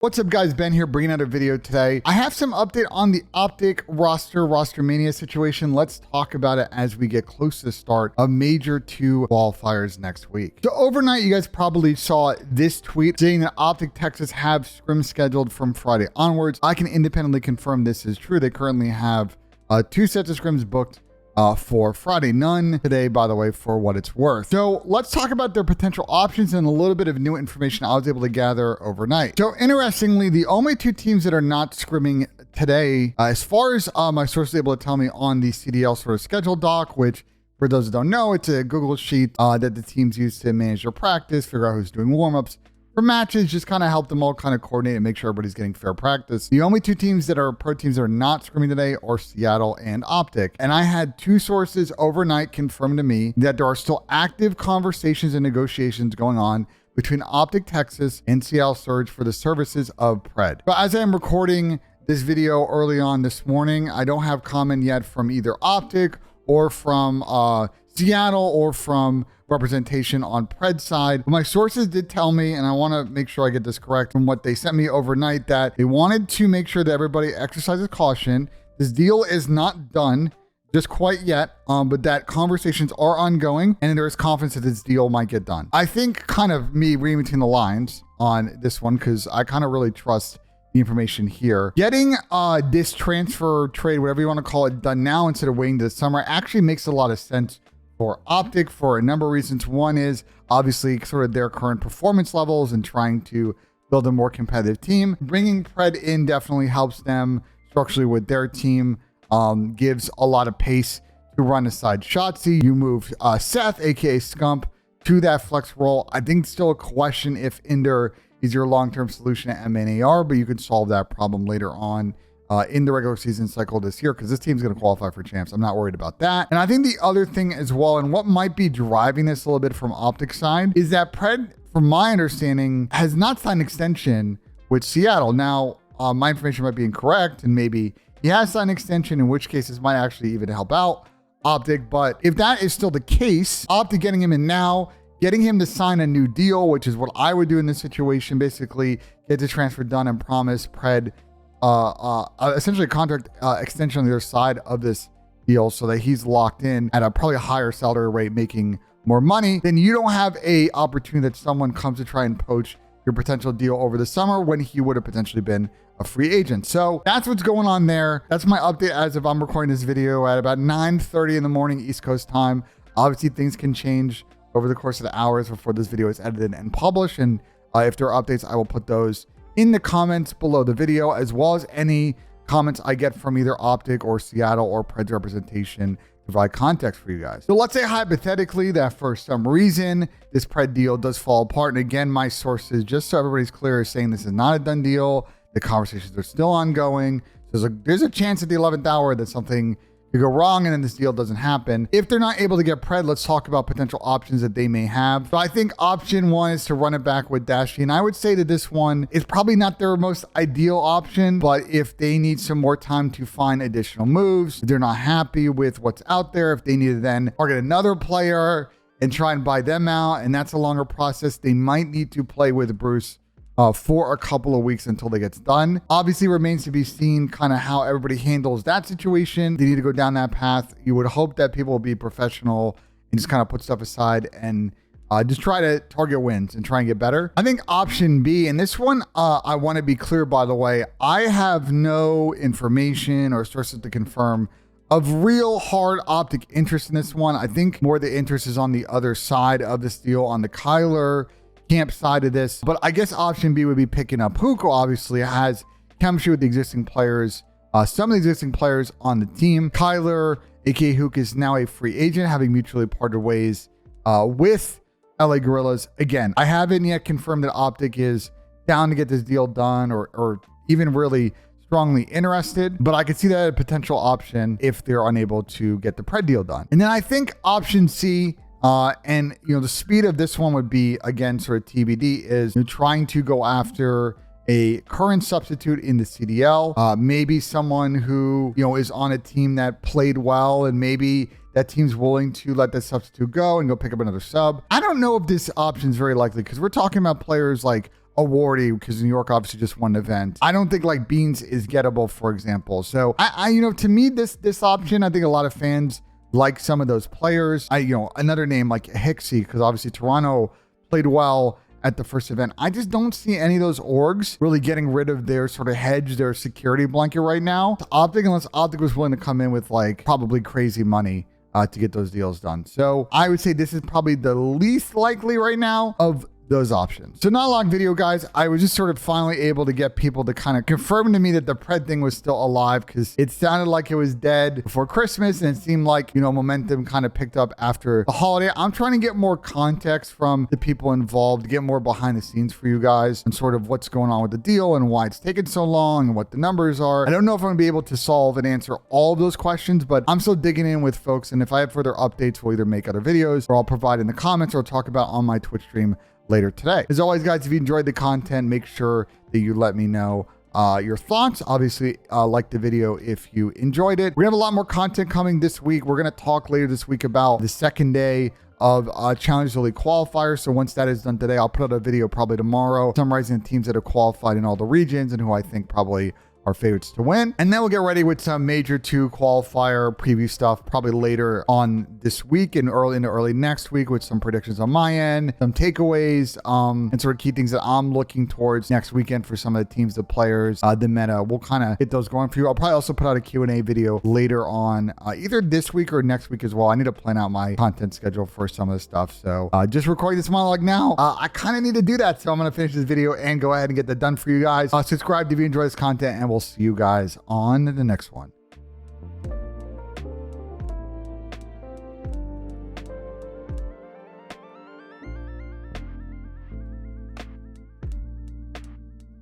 What's up, guys? Ben here, bringing out a video today. I have some update on the OpTic Rostermania situation. Let's talk about it as we get close to the start of Major 2 qualifiers next week. So overnight, you guys probably saw this tweet saying that OpTic Texas have scrims scheduled from Friday onwards. I can independently confirm this is true. They currently have 2 sets of scrims booked for Friday. None today, by the way, for what it's worth. So let's talk about their potential options and a little bit of new information I was able to gather overnight. So interestingly, the only 2 teams that are not scrimming today, as far as my source is able to tell me on the CDL sort of schedule doc, which for those who don't know, it's a Google sheet that the teams use to manage their practice, figure out who's doing warmups for matches, just kind of help them all kind of coordinate and make sure everybody's getting fair practice. The only 2 teams that are pro teams that are not scrimming today are Seattle and OpTic. And I had 2 sources overnight confirm to me that there are still active conversations and negotiations going on between OpTic Texas and Seattle Surge for the services of PRED. But as I am recording this video early on this morning, I don't have comment yet from either OpTic or from Seattle or from representation on PRED side. But my sources did tell me, and I want to make sure I get this correct from what they sent me overnight, that they wanted to make sure that everybody exercises caution. This deal is not done just quite yet, but that conversations are ongoing and there is confidence that this deal might get done. I think kind of me reading between the lines on this one, because I kind of really trust the information here. Getting this transfer trade, whatever you want to call it, done now instead of waiting to the summer actually makes a lot of sense for OpTic for a number of reasons. One is obviously sort of their current performance levels and trying to build a more competitive team. Bringing PRED in definitely helps them structurally with their team, gives a lot of pace to run aside Shotzi. You move Seth, aka Scump, to that flex role. I think it's still a question if Ender is your long-term solution at MNAR, but you can solve that problem later on in the regular season cycle this year, because this team's going to qualify for champs. I'm not worried about that. And I think the other thing as well, and what might be driving this a little bit from OpTic side, is that PRED, from my understanding, has not signed an extension with Seattle. Now, my information might be incorrect, and maybe he has signed an extension, in which case this might actually even help out OpTic. But if that is still the case, OpTic getting him in now, getting him to sign a new deal, which is what I would do in this situation, basically get the transfer done and promise PRED essentially a contract extension on the other side of this deal so that he's locked in at a probably higher salary rate, making more money. Then you don't have a opportunity that someone comes to try and poach your potential deal over the summer when he would have potentially been a free agent. So that's what's going on there. That's my update as of I'm recording this video at about 9:30 in the morning East Coast time. Obviously things can change over the course of the hours before this video is edited and published. And if there are updates, I will put those in the comments below the video, as well as any comments I get from either OpTic or Seattle or PRED's representation to provide context for you guys. So let's say hypothetically that for some reason this PRED deal does fall apart. And again, my sources, just so everybody's clear, is saying this is not a done deal. The conversations are still ongoing. So there's a chance at the 11th hour that something could go wrong and then this deal doesn't happen. If they're not able to get PRED, let's talk about potential options that they may have. So I think option 1 is to run it back with Dashy. And I would say that this one is probably not their most ideal option, but if they need some more time to find additional moves, if they're not happy with what's out there, if they need to then target another player and try and buy them out, and that's a longer process, they might need to play with Bruce for a couple of weeks until that gets done. Obviously remains to be seen kind of how everybody handles that situation. They need to go down that path. You would hope that people will be professional and just kind of put stuff aside and just try to target wins and try and get better. I think option B, and this one, I want to be clear, by the way, I have no information or sources to confirm of real hard OpTic interest in this one. I think more the interest is on the other side of this deal, on the Kyler camp side of this. But I guess option B would be picking up Huke. Obviously has chemistry with the existing players, some of the existing players on the team. Kyler, aka Huke, is now a free agent, having mutually parted ways with LA Gorillas. Again, I haven't yet confirmed that OpTic is down to get this deal done or even really strongly interested, but I could see that as a potential option if they're unable to get the PRED deal done. And then I think option C, and the speed of this one would be, again, sort of TBD, is trying to go after a current substitute in the CDL, maybe someone who is on a team that played well, and maybe that team's willing to let that substitute go and go pick up another sub. I don't know if this option is very likely, because we're talking about players like a Wardy, because New York obviously just won an event. I don't think like Beans is gettable, for example. So to me, this option, I think a lot of fans like some of those players. Another name like Hicksy, because obviously Toronto played well at the first event. I just don't see any of those orgs really getting rid of their sort of hedge, their security blanket right now to OpTic, unless OpTic was willing to come in with like probably crazy money to get those deals done. So I would say this is probably the least likely right now of those options. So not a long video, guys. I was just sort of finally able to get people to kind of confirm to me that the PRED thing was still alive, because it sounded like it was dead before Christmas, and it seemed like, momentum kind of picked up after the holiday. I'm trying to get more context from the people involved, get more behind the scenes for you guys and sort of what's going on with the deal and why it's taken so long and what the numbers are. I don't know if I'm gonna be able to solve and answer all of those questions, but I'm still digging in with folks. And if I have further updates, we'll either make other videos or I'll provide in the comments or talk about on my Twitch stream later today. As always, guys, if you enjoyed the content, make sure that you let me know your thoughts. Obviously, like the video if you enjoyed it. We're gonna have a lot more content coming this week. We're gonna talk later this week about the second day of Challenge Elite qualifiers. So once that is done today, I'll put out a video probably tomorrow summarizing the teams that have qualified in all the regions and who I think probably are favorites to win. And then we'll get ready with some Major 2 qualifier preview stuff probably later on this week and early next week, with some predictions on my end, some takeaways, and sort of key things that I'm looking towards next weekend for some of the teams, the players, the meta. We'll kind of get those going for you. I'll probably also put out a Q&A video later on, either this week or next week as well. I need to plan out my content schedule for some of the stuff. So just recording this monologue now, I kind of need to do that. So I'm going to finish this video and go ahead and get that done for you guys. Subscribe if you enjoy this content, and we'll see you guys on the next one.